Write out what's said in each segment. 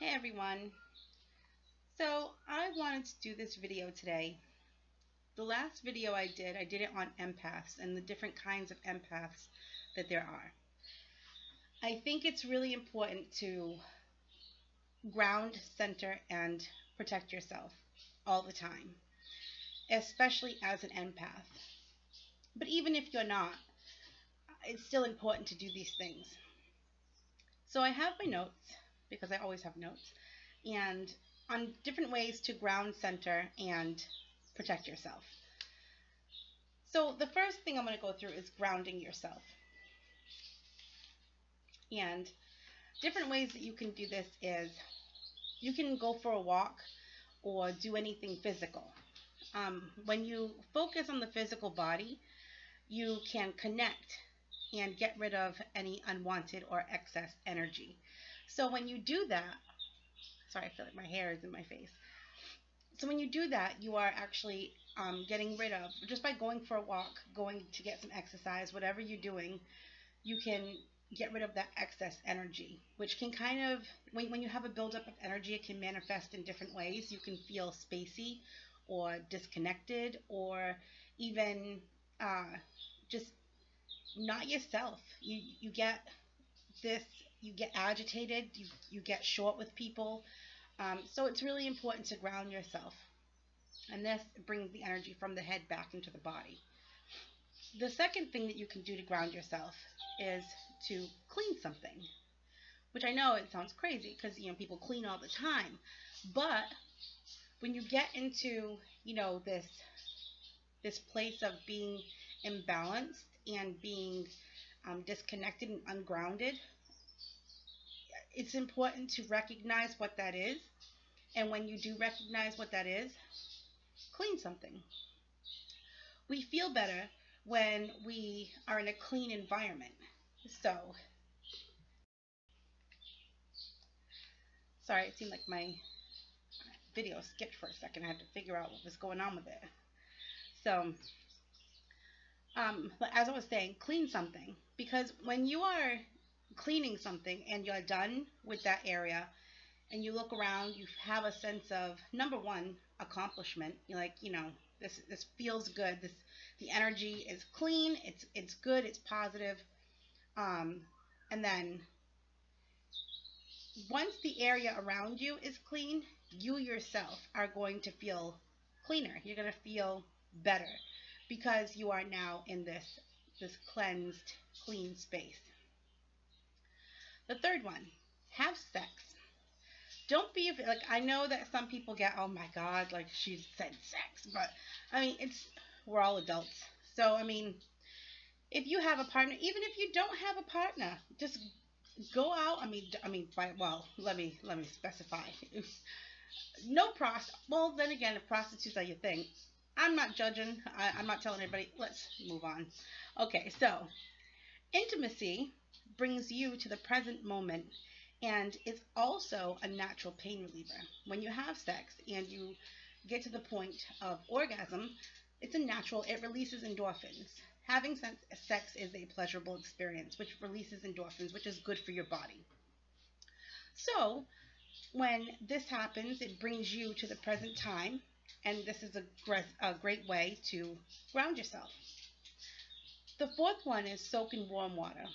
Hey everyone. So I wanted to do this video today. The last video I did it on empaths and the different kinds of empaths that there are. I think it's really important to ground, center, and protect yourself all the time, especially as an empath. But even if you're not, it's still important to do these things. So I have my notes, because I always have notes, and on different ways to ground, center, and protect yourself. So the first thing I'm going to go through is grounding yourself. And different ways that you can do this is you can go for a walk or do anything physical. When you focus on the physical body, you can connect and get rid of any unwanted or excess energy. So when you do that, sorry, I feel like my hair is in my face. So when you do that, you are actually getting rid of, just by going for a walk, going to get some exercise, whatever you're doing, you can get rid of that excess energy, which can kind of, when you have a buildup of energy, it can manifest in different ways. You can feel spacey or disconnected, or even just not yourself. You get this, you get agitated, you get short with people. So it's really important to ground yourself. And this brings the energy from the head back into the body. The second thing that you can do to ground yourself is to clean something, which I know it sounds crazy because, people clean all the time. But when you get into, this place of being imbalanced and being disconnected and ungrounded, it's important to recognize what that is. And when you do recognize what that is, clean something. We feel better when we are in a clean environment. So, sorry, it seemed like my video skipped for a second. I had to figure out what was going on with it. So, but as I was saying, clean something. Because when you are cleaning something and you're done with that area and you look around, you have a sense of, number one, accomplishment. You're like, this feels good. The energy is clean. It's good. It's positive. And then once the area around you is clean, you yourself are going to feel cleaner. You're going to feel better because you are now in this cleansed, clean space. The third one, have sex. Don't be, like, I know that some people get, oh my God, like she said sex, but we're all adults. So, if you have a partner, even if you don't have a partner, just go out. Let me specify. No well, then again, if prostitutes are your thing, I'm not judging. I'm not telling anybody. Let's move on. Okay, so intimacy brings you to the present moment, and it's also a natural pain reliever. When you have sex and you get to the point of orgasm, it's a natural, it releases endorphins. Having sex is a pleasurable experience, which releases endorphins, which is good for your body. So when this happens, it brings you to the present time, and this is a great way to ground yourself. The fourth one is soak in warm water.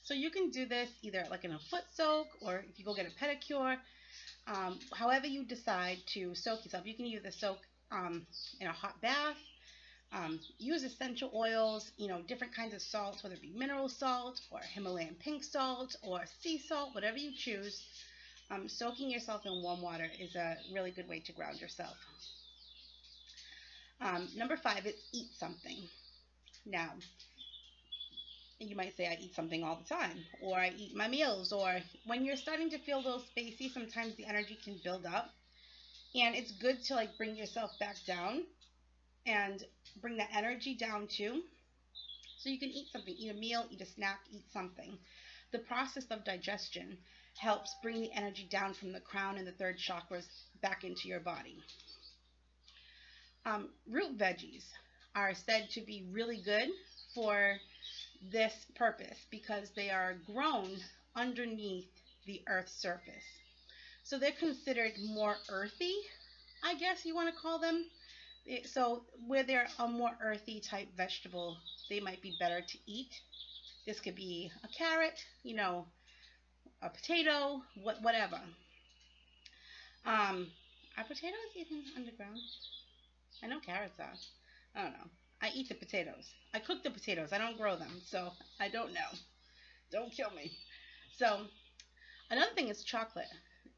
So you can do this either like in a foot soak, or if you go get a pedicure, however you decide to soak yourself. You can either soak in a hot bath, use essential oils, different kinds of salts, whether it be mineral salt or Himalayan pink salt or sea salt, whatever you choose. Soaking yourself in warm water is a really good way to ground yourself. Number 5 is eat something. Now, you might say I eat something all the time, or I eat my meals, or when you're starting to feel a little spacey, sometimes the energy can build up, and it's good to bring yourself back down and bring that energy down too. So you can eat something, eat a meal, eat a snack, eat something. The process of digestion helps bring the energy down from the crown and the third chakras back into your body. Root veggies are said to be really good for this purpose because they are grown underneath the earth's surface. So they're considered more earthy, I guess you want to call them. So where they're a more earthy type vegetable, they might be better to eat. This could be a carrot, a potato, whatever. Are potatoes even underground? I know carrots are. I don't know. I eat the potatoes. I cook the potatoes. I don't grow them, so I don't know. Don't kill me. So another thing is chocolate.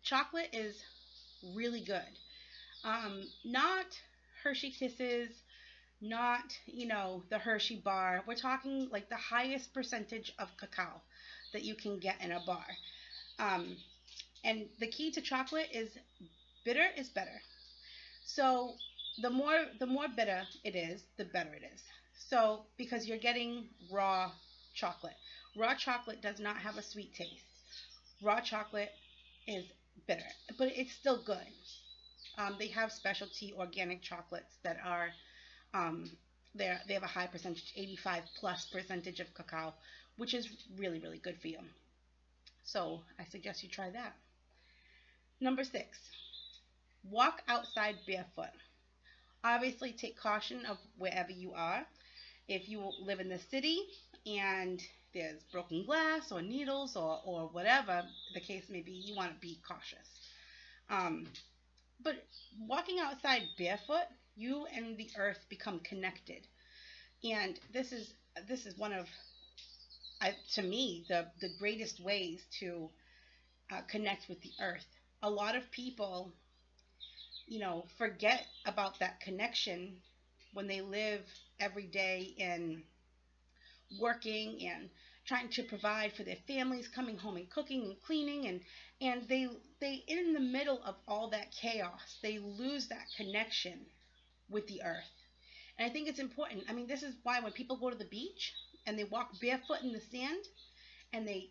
Chocolate is really good. Not Hershey Kisses, not, the Hershey bar. We're talking like the highest percentage of cacao that you can get in a bar. Um, and the key to chocolate is bitter is better. So the more bitter it is, the better it is. So because you're getting raw chocolate. Raw chocolate does not have a sweet taste. Raw chocolate is bitter, but it's still good. They have specialty organic chocolates that are they have a high percentage, 85 plus percentage of cacao, which is really, really good for you. So I suggest you try that. Number 6, walk outside barefoot. Obviously, take caution of wherever you are. If you live in the city and there's broken glass or needles or whatever the case may be, you want to be cautious. But walking outside barefoot, you and the earth become connected. And this is one of, to me, the greatest ways to connect with the earth. A lot of people, forget about that connection when they live every day in working and trying to provide for their families, coming home and cooking and cleaning, and they in the middle of all that chaos, they lose that connection with the earth. And I think it's important. I mean, this is why when people go to the beach and they walk barefoot in the sand and they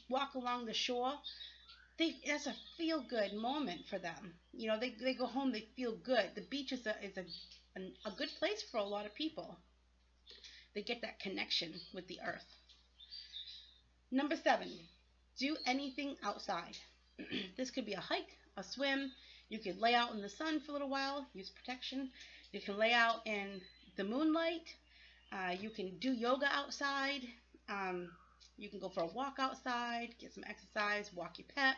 walk along the shore, that's a feel good moment for them. They go home, they feel good. The beach is a good place for a lot of people. They get that connection with the earth. Number 7, do anything outside. This could be a hike, a swim. You could lay out in the sun for a little while, use protection. You can lay out in the moonlight. You can do yoga outside. You can go for a walk outside, get some exercise, walk your pet.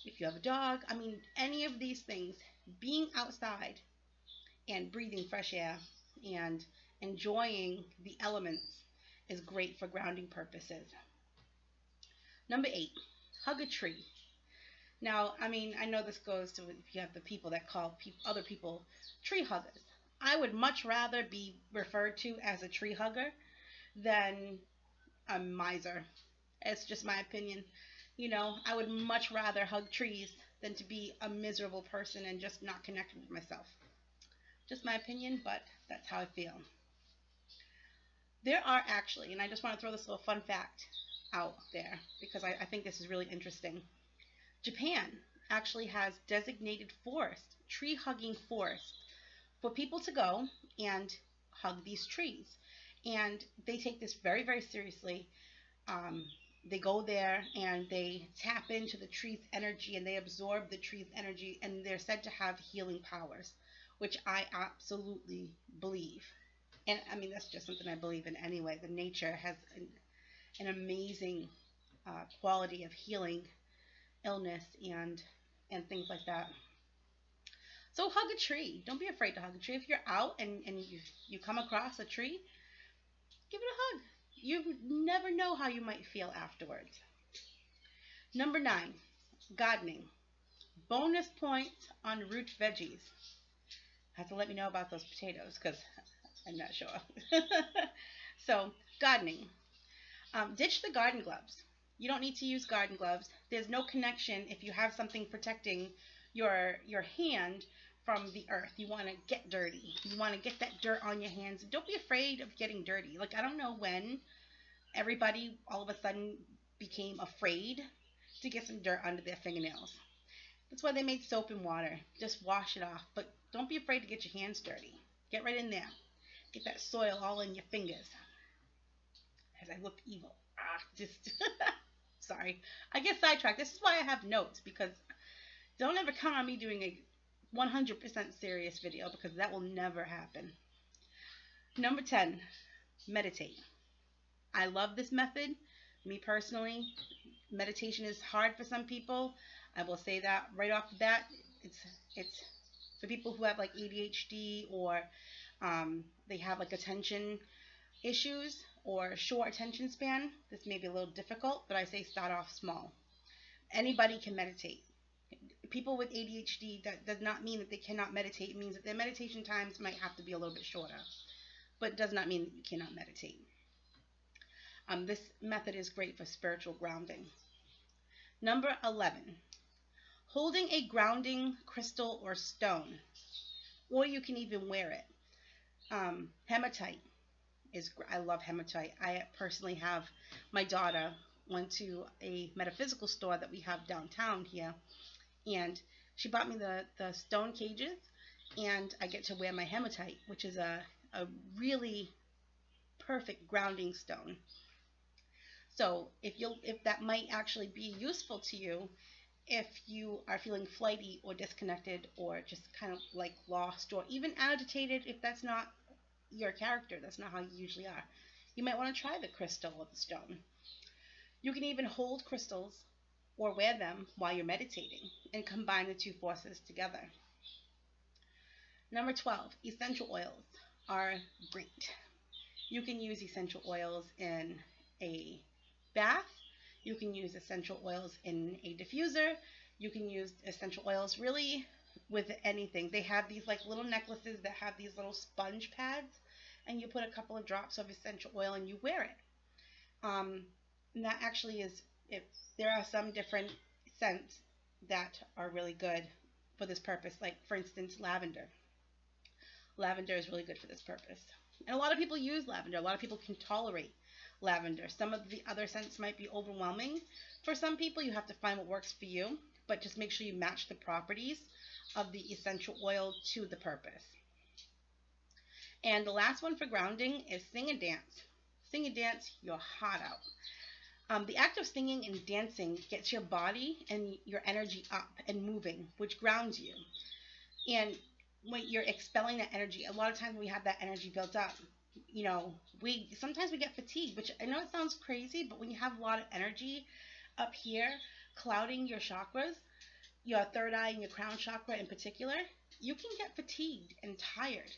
If you have a dog, I mean, any of these things, being outside and breathing fresh air and enjoying the elements is great for grounding purposes. Number 8, hug a tree. Now, I mean, I know this goes to if you have the people that call other people tree huggers. I would much rather be referred to as a tree hugger than a miser. It's just my opinion. I would much rather hug trees than to be a miserable person and just not connect with myself. Just my opinion, but that's how I feel. There are actually, and I just want to throw this little fun fact out there because I think this is really interesting. Japan actually has designated forest, tree hugging forest, for people to go and hug these trees. And they take this very, very seriously. They go there and they tap into the tree's energy and they absorb the tree's energy, and they're said to have healing powers, which I absolutely believe. And I mean, that's just something I believe in anyway. The nature has an amazing quality of healing illness and things like that. So hug a tree. Don't be afraid to hug a tree. If you're out and you come across a tree, give it a hug. You never know how you might feel afterwards. Number 9, gardening. Bonus points on root veggies. Have to let me know about those potatoes because I'm not sure. So, gardening. Ditch the garden gloves. You don't need to use garden gloves. There's no connection if you have something protecting your hand from the earth. You want to get dirty. You want to get that dirt on your hands. Don't be afraid of getting dirty. Like, I don't know when everybody all of a sudden became afraid to get some dirt under their fingernails. That's why they made soap and water. Just wash it off. But don't be afraid to get your hands dirty. Get right in there. Get that soil all in your fingers. As I look evil. Just sorry. I get sidetracked. This is why I have notes, because Don't ever count on me doing a 100% serious video because that will never happen. Number 10, meditate. I love this method. Me personally, meditation is hard for some people. I will say that right off the bat. It's for people who have like ADHD or they have like attention issues or short attention span. This may be a little difficult, but I say start off small. Anybody can meditate. People with ADHD, that does not mean that they cannot meditate. It means that their meditation times might have to be a little bit shorter, but does not mean that you cannot meditate. This method is great for spiritual grounding. Number 11, holding a grounding crystal or stone, or you can even wear it. Hematite I love hematite. I personally have, my daughter went to a metaphysical store that we have downtown here, and she bought me the stone cages, and I get to wear my hematite, which is a really perfect grounding stone. So if that might actually be useful to you, if you are feeling flighty or disconnected or just kind of like lost or even agitated, if that's not your character, that's not how you usually are, you might want to try the crystal or the stone. You can even hold crystals or wear them while you're meditating and combine the two forces together. Number 12, essential oils are great. You can use essential oils in a bath. You can use essential oils in a diffuser. You can use essential oils really with anything. They have these like little necklaces that have these little sponge pads, and you put a couple of drops of essential oil and you wear it. And that actually is, if there are some different scents that are really good for this purpose, like for instance lavender. Lavender is really good for this purpose, and a lot of people use lavender. A lot of people can tolerate lavender. Some of the other scents might be overwhelming for some people. You have to find what works for you, but just make sure you match the properties of the essential oil to the purpose. And the last one for grounding is sing and dance. Sing and dance your heart out. The act of singing and dancing gets your body and your energy up and moving, which grounds you. And when you're expelling that energy, a lot of times when we have that energy built up, sometimes we get fatigued, which I know it sounds crazy, but when you have a lot of energy up here clouding your chakras, your third eye and your crown chakra in particular, you can get fatigued and tired,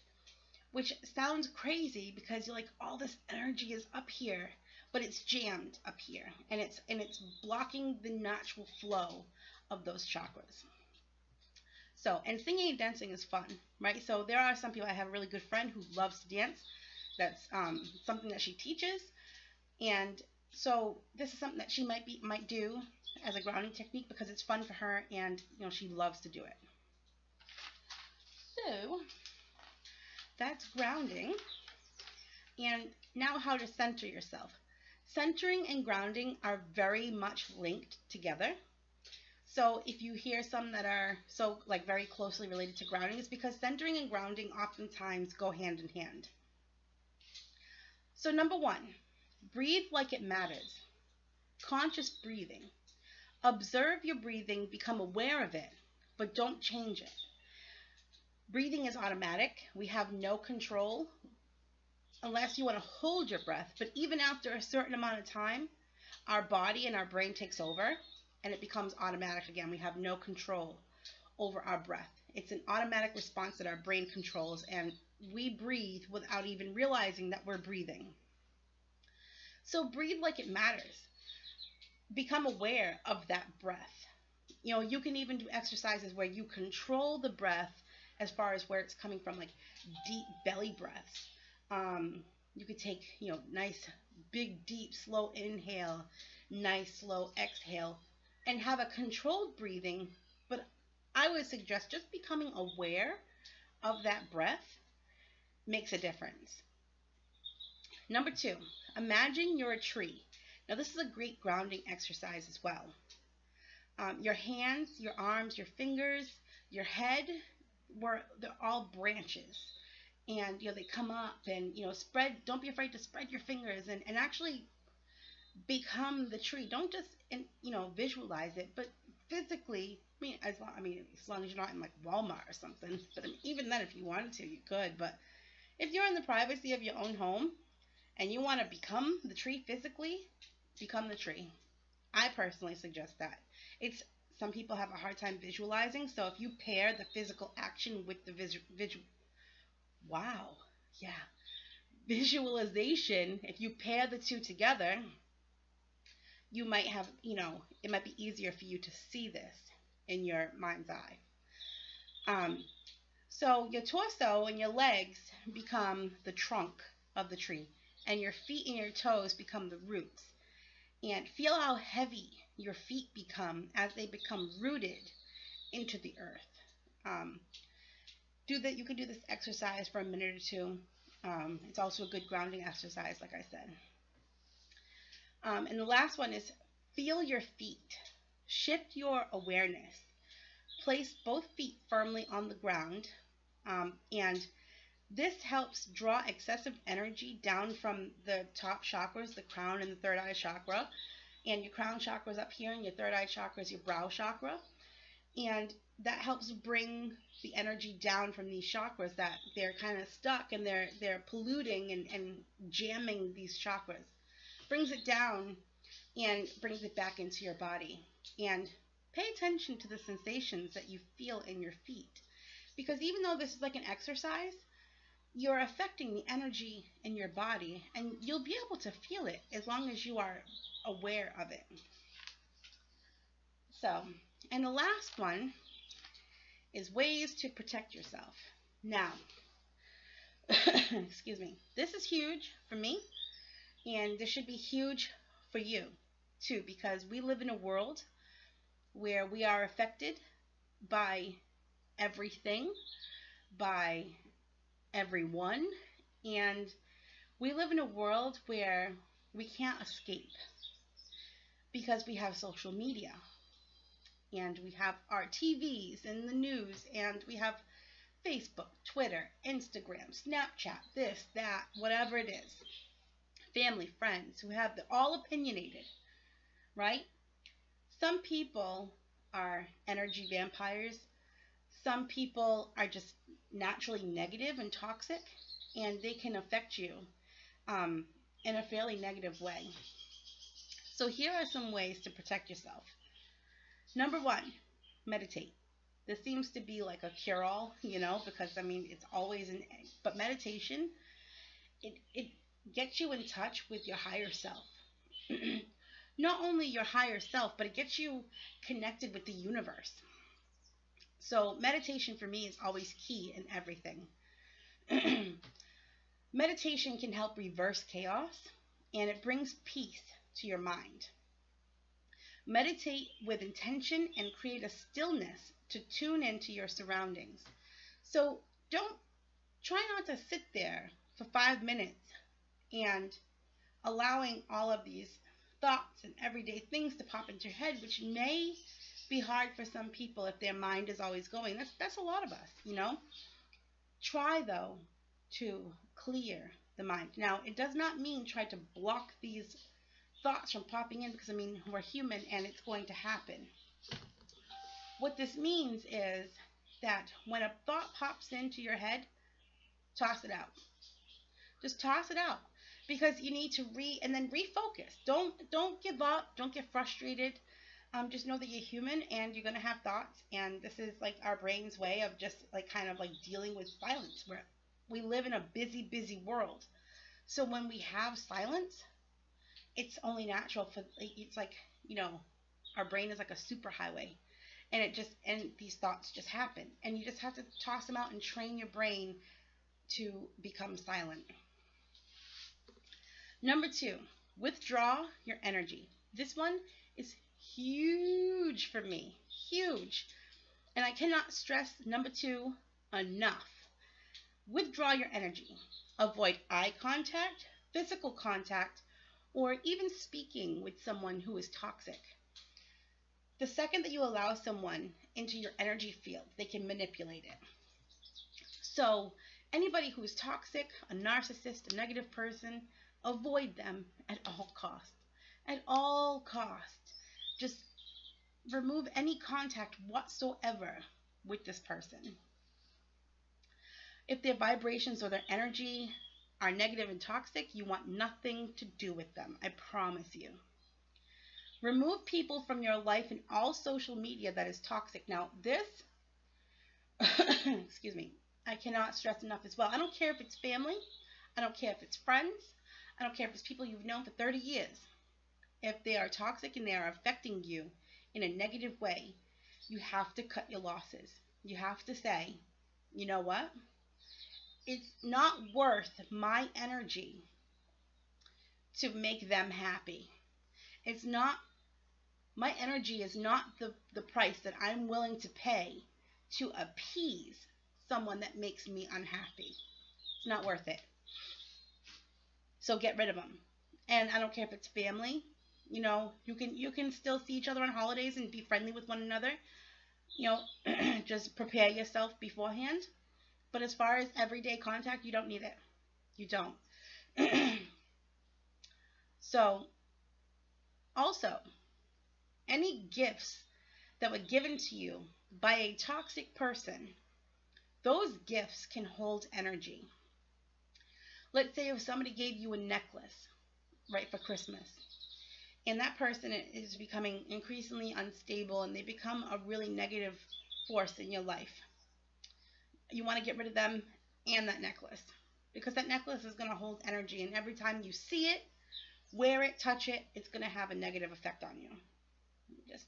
which sounds crazy because you're like, all this energy is up here, but it's jammed up here, and it's blocking the natural flow of those chakras. So, and singing and dancing is fun, right? So there are some people, I have a really good friend who loves to dance. That's something that she teaches, and so this is something that she might do as a grounding technique because it's fun for her, and she loves to do it. So that's grounding. And now how to center yourself. Centering and grounding are very much linked together. So if you hear some that are so like very closely related to grounding, it's because centering and grounding oftentimes go hand in hand. So number 1, breathe like it matters. Conscious breathing. Observe your breathing, become aware of it, but don't change it. Breathing is automatic. We have no control unless you want to hold your breath. But even after a certain amount of time, our body and our brain takes over and it becomes automatic again. We have no control over our breath. It's an automatic response that our brain controls, and we breathe without even realizing that we're breathing. So breathe like it matters. Become aware of that breath. You can even do exercises where you control the breath as far as where it's coming from, like deep belly breaths. You could take, nice, big, deep, slow inhale, nice, slow exhale, and have a controlled breathing. But I would suggest just becoming aware of that breath makes a difference. Number 2, imagine you're a tree. Now this is a great grounding exercise as well. Your hands, your arms, your fingers, your head, they're all branches. And they come up and spread. Don't be afraid to spread your fingers and actually become the tree. Don't just visualize it, but physically, as long as you're not in like Walmart or something. But I mean, even then, if you wanted to, you could. But if you're in the privacy of your own home and you want to become the tree physically, become the tree. I personally suggest that. It's Some people have a hard time visualizing, so if you pair the physical action with the wow, yeah, visualization, if you pair the two together, you might have, it might be easier for you to see this in your mind's eye. Um, so your torso and your legs become the trunk of the tree, and your feet and your toes become the roots. And feel how heavy your feet become as they become rooted into the earth. Um, do that. You can do this exercise for a minute or two. It's also a good grounding exercise, like I said. And the last one is feel your feet. Shift your awareness. Place both feet firmly on the ground, and this helps draw excessive energy down from the top chakras, the crown and the third eye chakra. And your crown chakra is up here, and your third eye chakra is your brow chakra. And that helps bring the energy down from these chakras that they're kind of stuck and they're polluting and jamming these chakras. Brings it down and brings it back into your body. And pay attention to the sensations that you feel in your feet. Because even though this is like an exercise, you're affecting the energy in your body, and you'll be able to feel it as long as you are aware of it. So, and the last one is ways to protect yourself. Now, excuse me, this is huge for me, and this should be huge for you too, because we live in a world where we are affected by everything, by everyone, and we live in a world where we can't escape because we have social media, and we have our TVs and the news, and we have Facebook, Twitter, Instagram, Snapchat, this, that, whatever it is. Family, friends who have all opinionated, right? Some people are energy vampires. Some people are just naturally negative and toxic, and they can affect you in a fairly negative way. So here are some ways to protect yourself. Number one, meditate. This seems to be like a cure-all, because it's always but meditation, it gets you in touch with your higher self. Not only your higher self, but it gets you connected with the universe. So meditation for me is always key in everything. Meditation can help reverse chaos, and it brings peace to your mind. Meditate with intention and create a stillness to tune into your surroundings. So try not to sit there for 5 minutes and allowing all of these thoughts and everyday things to pop into your head, which may be hard for some people if their mind is always going. That's a lot of us, Try, though, to clear the mind. Now, it does not mean try to block these thoughts from popping in, because we're human and it's going to happen. What this means is that when a thought pops into your head, toss it out. Just toss it out, because you need to and then refocus. Don't give up. Don't get frustrated. Just know that you're human and you're going to have thoughts, and this is like our brain's way of just kind of dealing with silence, where we live in a busy world. So when we have silence, it's only natural it's like, our brain is like a superhighway, and these thoughts just happen, and you just have to toss them out and train your brain to become silent. Number two, withdraw your energy. This one is huge for me, huge. And I cannot stress number two enough. Withdraw your energy. Avoid eye contact, physical contact, or even speaking with someone who is toxic. The second that you allow someone into your energy field, they can manipulate it. So anybody who is toxic, a narcissist, a negative person, avoid them at all costs. At all costs. Just remove any contact whatsoever with this person. If their vibrations or their energy are negative and toxic, you want nothing to do with them. I promise you. Remove people from your life and all social media that is toxic. Now, this, excuse me, I cannot stress enough as well. I don't care if it's family. I don't care if it's friends. I don't care if it's people you've known for 30 years. If they are toxic and they are affecting you in a negative way, you have to cut your losses. You have to say, you know what? It's not worth my energy to make them happy. It's not, my energy is not the price that I'm willing to pay to appease someone that makes me unhappy. It's not worth it. So get rid of them. And I don't care if it's family. You know, you can still see each other on holidays and be friendly with one another. You know, just prepare yourself beforehand. But as far as everyday contact, you don't need it. You don't. So, also, any gifts that were given to you by a toxic person, those gifts can hold energy. Let's say if somebody gave you a necklace, right, for Christmas, and that person is becoming increasingly unstable and they become a really negative force in your life. You want to get rid of them and that necklace, because that necklace is going to hold energy, and every time you see it, wear it, touch it, it's going to have a negative effect on you. Just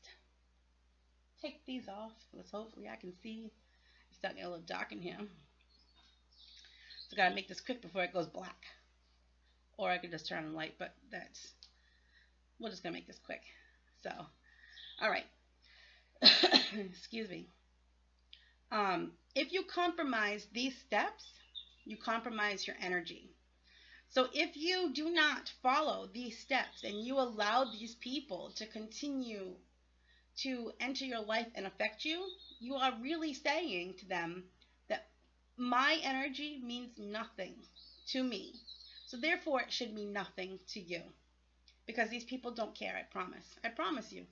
take these off. Let's hopefully I can see. It's starting to get a little dark in here. So I got to make this quick before it goes black. Or I could just turn on the light, but we're just going to make this quick. So, all right. Excuse me. If you compromise these steps, you compromise your energy. So if you do not follow these steps and you allow these people to continue to enter your life and affect you, you are really saying to them that my energy means nothing to me. So therefore it should mean nothing to you. Because these people don't care, I promise. I promise you.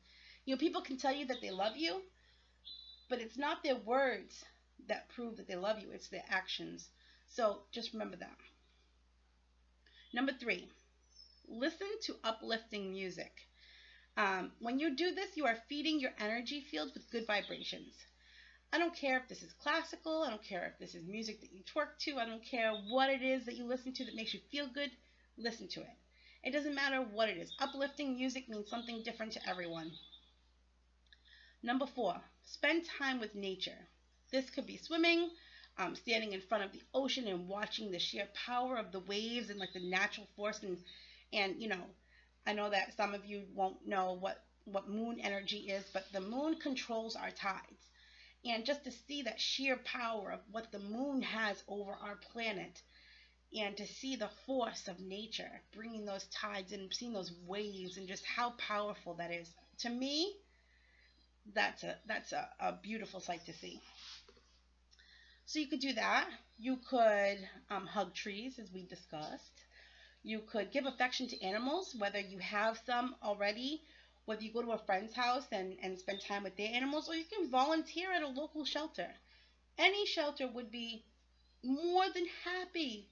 You know, people can tell you that they love you, but it's not their words that prove that they love you, it's their actions. So just remember that. Number 3, listen to uplifting music. When you do this, you are feeding your energy field with good vibrations. I don't care if this is classical, I don't care if this is music that you twerk to, I don't care what it is that you listen to that makes you feel good, listen to it. It doesn't matter what it is. Uplifting music means something different to everyone. Number 4, spend time with nature. This could be swimming, standing in front of the ocean and watching the sheer power of the waves and like the natural force. And you know, I know that some of you won't know what moon energy is, but the moon controls our tides. And just to see that sheer power of what the moon has over our planet, and to see the force of nature bringing those tides and seeing those waves and just how powerful that is, to me, that's a beautiful sight to see. So you could do that. You could hug trees, as we discussed. You could give affection to animals, whether you have some already, whether you go to a friend's house and spend time with their animals, or you can volunteer at a local shelter. Any shelter would be more than happy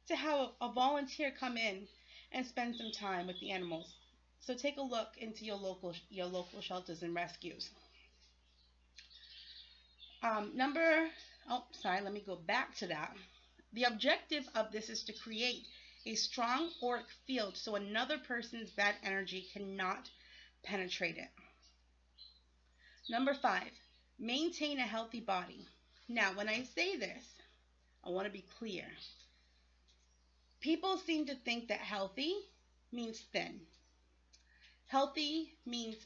to have a volunteer come in and spend some time with the animals. So take a look into your local shelters and rescues. Let me go back to that. The objective of this is to create a strong auric field so another person's bad energy cannot penetrate it. Number 5, maintain a healthy body. Now, when I say this, I want to be clear. People seem to think that healthy means thin. Healthy means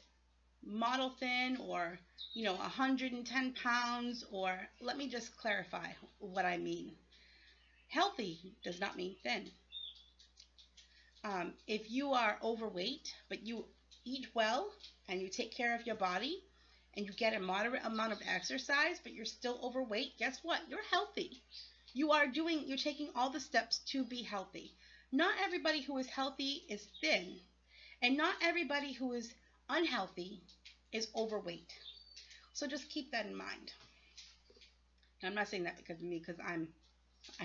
model thin, or 110 pounds, or let me just clarify what I mean. Healthy does not mean thin. If you are overweight but you eat well and you take care of your body and you get a moderate amount of exercise but you're still overweight, guess what? You're healthy. You're taking all the steps to be healthy. Not everybody who is healthy is thin, and not everybody who is unhealthy is overweight. So just keep that in mind. And I'm not saying that because of me, because I'm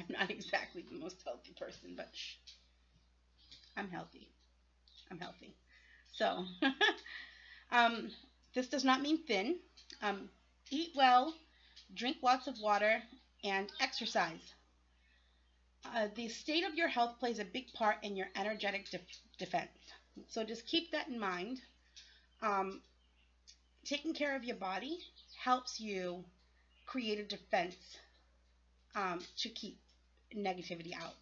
not exactly the most healthy person, but I'm healthy. I'm healthy. So um, this does not mean thin. Um, Eat well, drink lots of water, and exercise. The state of your health plays a big part in your energetic defense. So just keep that in mind. Um, Taking care of your body helps you create a defense to keep negativity out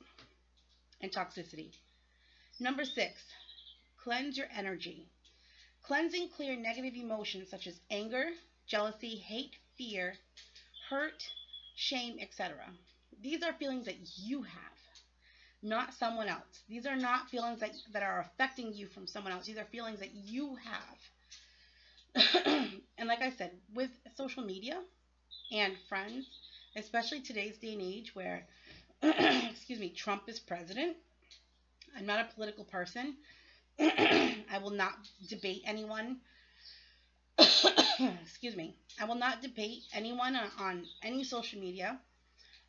and toxicity. Number 6, cleanse your energy. Cleansing clear negative emotions such as anger, jealousy, hate, fear, hurt, shame, etc. These are feelings that you have, not someone else. These are not feelings that are affecting you from someone else. These are feelings that you have. And like I said, with social media and friends, especially today's day and age where, excuse me, Trump is president, I'm not a political person. I will not debate anyone. Excuse me. I will not debate anyone on any social media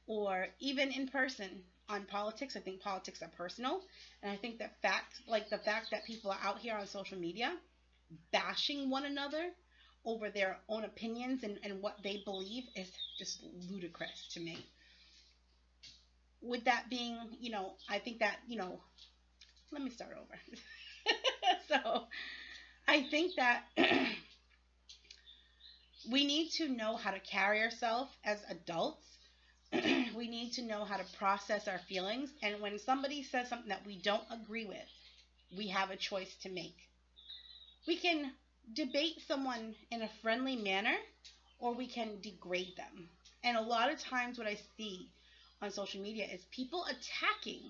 or even in person on politics. I think politics are personal, and I think that the fact that people are out here on social media bashing one another over their own opinions and what they believe is just ludicrous to me. With that being, I think that, let me start over. So I think that we need to know how to carry ourselves as adults. We need to know how to process our feelings. And when somebody says something that we don't agree with, we have a choice to make. We can debate someone in a friendly manner, or we can degrade them. And a lot of times what I see on social media is people attacking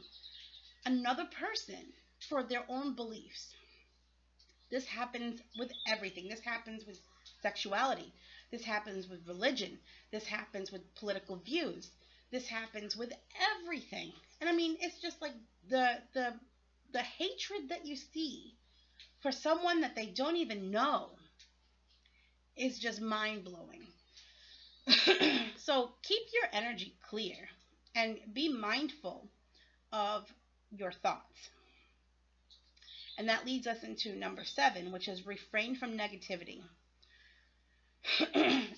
another person for their own beliefs. This happens with everything. This happens with sexuality. This happens with religion. This happens with political views. This happens with everything. And I mean, it's just like the hatred that you see for someone that they don't even know is just mind-blowing. So keep your energy clear and be mindful of your thoughts. And that leads us into number 7, which is refrain from negativity.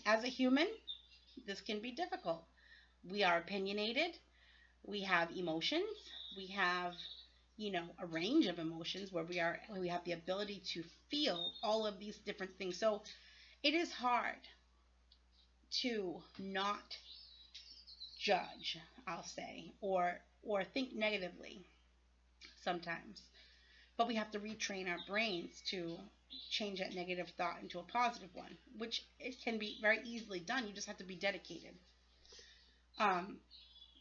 As a human, this can be difficult. We are opinionated. We have emotions. We have, a range of emotions where we have the ability to feel all of these different things. So it is hard to not judge, I'll say, or think negatively sometimes. But we have to retrain our brains to change that negative thought into a positive one, which it can be very easily done. You just have to be dedicated.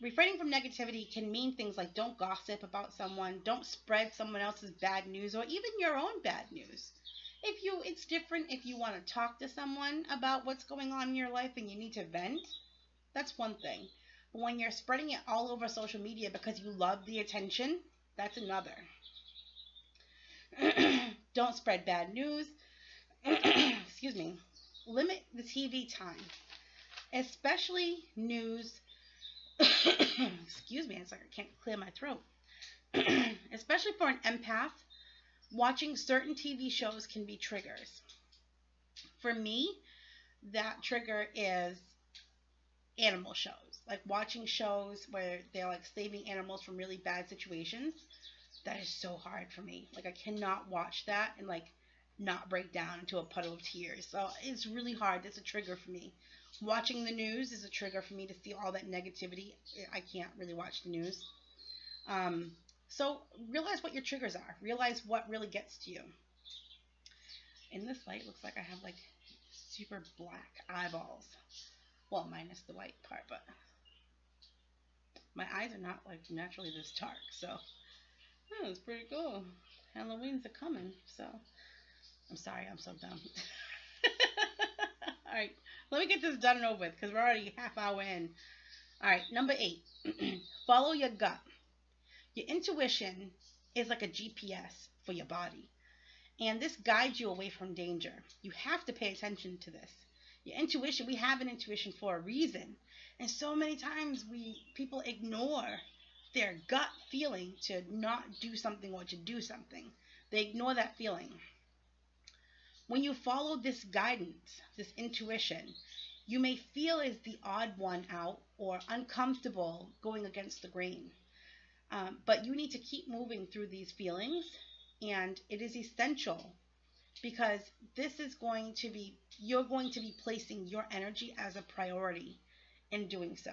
Refraining from negativity can mean things like don't gossip about someone, don't spread someone else's bad news, or even your own bad news. It's different if you want to talk to someone about what's going on in your life and you need to vent. That's one thing. But when you're spreading it all over social media because you love the attention, that's another. Don't spread bad news. Excuse me. Limit the TV time, especially news. Excuse me, it's like I can't clear my throat. Especially for an empath, watching certain TV shows can be triggers. For me, that trigger is animal shows. Like watching shows where they're like saving animals from really bad situations. That is so hard for me. Like I cannot watch that and like not break down into a puddle of tears. So it's really hard. It's a trigger for me. Watching the news is a trigger for me to see all that negativity. I can't really watch the news. So realize what your triggers are. Realize what really gets to you. In this light, looks like I have like super black eyeballs. Well, minus the white part, but my eyes are not like naturally this dark. So it's pretty cool. Halloween's a coming, so I'm sorry, I'm so dumb. All right, let me get this done and over with because we're already half hour in. All right, number 8, follow your gut. Your intuition is like a GPS for your body. And this guides you away from danger. You have to pay attention to this. Your intuition, we have an intuition for a reason. And so many times people ignore their gut feeling to not do something or to do something. They ignore that feeling. When you follow this guidance, this intuition, you may feel as the odd one out or uncomfortable going against the grain. But you need to keep moving through these feelings, and it is essential because you're going to be placing your energy as a priority in doing so.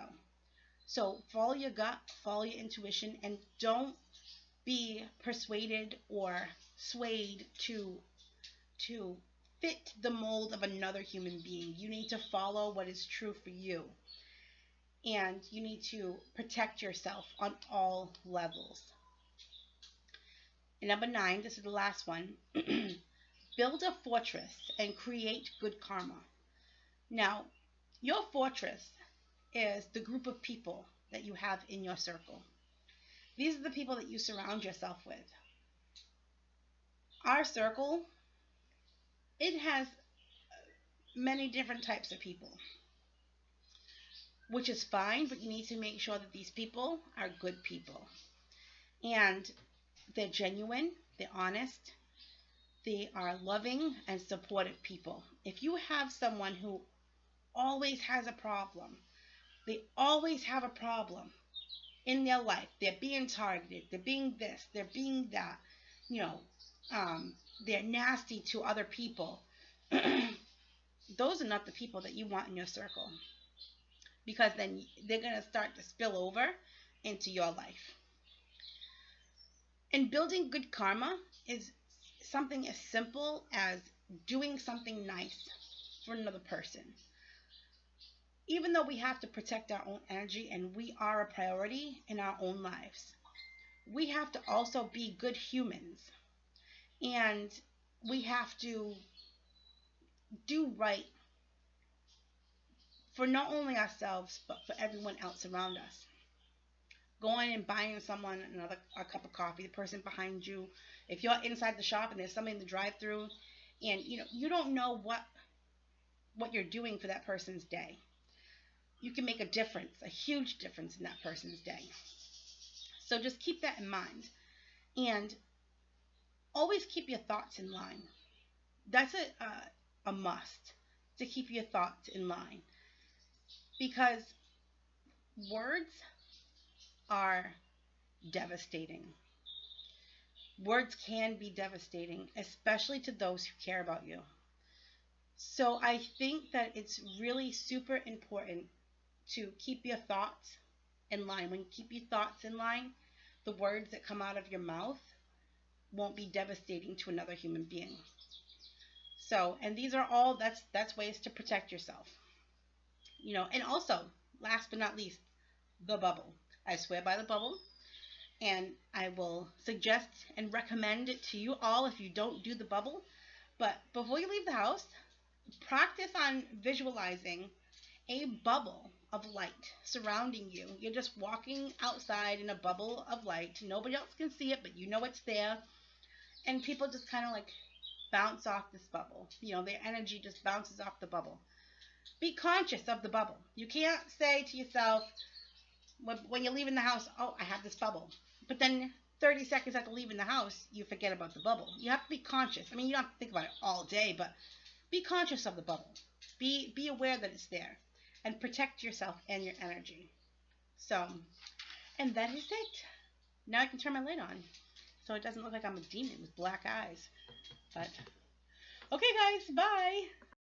So follow your gut, follow your intuition, and don't be persuaded or swayed to fit the mold of another human being. You need to follow what is true for you. And you need to protect yourself on all levels. And number 9, this is the last one. Build a fortress and create good karma. Now, your fortress is the group of people that you have in your circle. These are the people that you surround yourself with. Our circle, it has many different types of people, which is fine, but you need to make sure that these people are good people. And they're genuine, they're honest, they are loving and supportive people. If you have someone who always has a problem, they always have a problem in their life, they're being targeted, they're being this, they're being that, they're nasty to other people, those are not the people that you want in your circle, because then they're going to start to spill over into your life. And building good karma is something as simple as doing something nice for another person. Even though we have to protect our own energy and we are a priority in our own lives, we have to also be good humans. And we have to do right for not only ourselves, but for everyone else around us. Going and buying someone a cup of coffee, the person behind you. If you're inside the shop and there's somebody in the drive-thru, and you don't know what you're doing for that person's day. You can make a difference, a huge difference in that person's day. So just keep that in mind. And always keep your thoughts in line. That's a must, to keep your thoughts in line. Because words are devastating. Words can be devastating, especially to those who care about you. So I think that it's really super important to keep your thoughts in line. When you keep your thoughts in line, the words that come out of your mouth won't be devastating to another human being. So, and these are all, that's ways to protect yourself. And also, last but not least, the bubble. I swear by the bubble, and I will suggest and recommend it to you all if you don't do the bubble. But before you leave the house, practice on visualizing a bubble of light surrounding you. You're just walking outside in a bubble of light. Nobody else can see it, but you know it's there. And people just kind of like bounce off this bubble. Their energy just bounces off the bubble. Be conscious of the bubble. You can't say to yourself, when you're leaving the house, oh, I have this bubble. But then 30 seconds after leaving the house, you forget about the bubble. You have to be conscious. I mean, you don't have to think about it all day, but be conscious of the bubble. Be aware that it's there. And protect yourself and your energy. So, and that is it. Now I can turn my light on, so it doesn't look like I'm a demon with black eyes. But, okay guys, bye.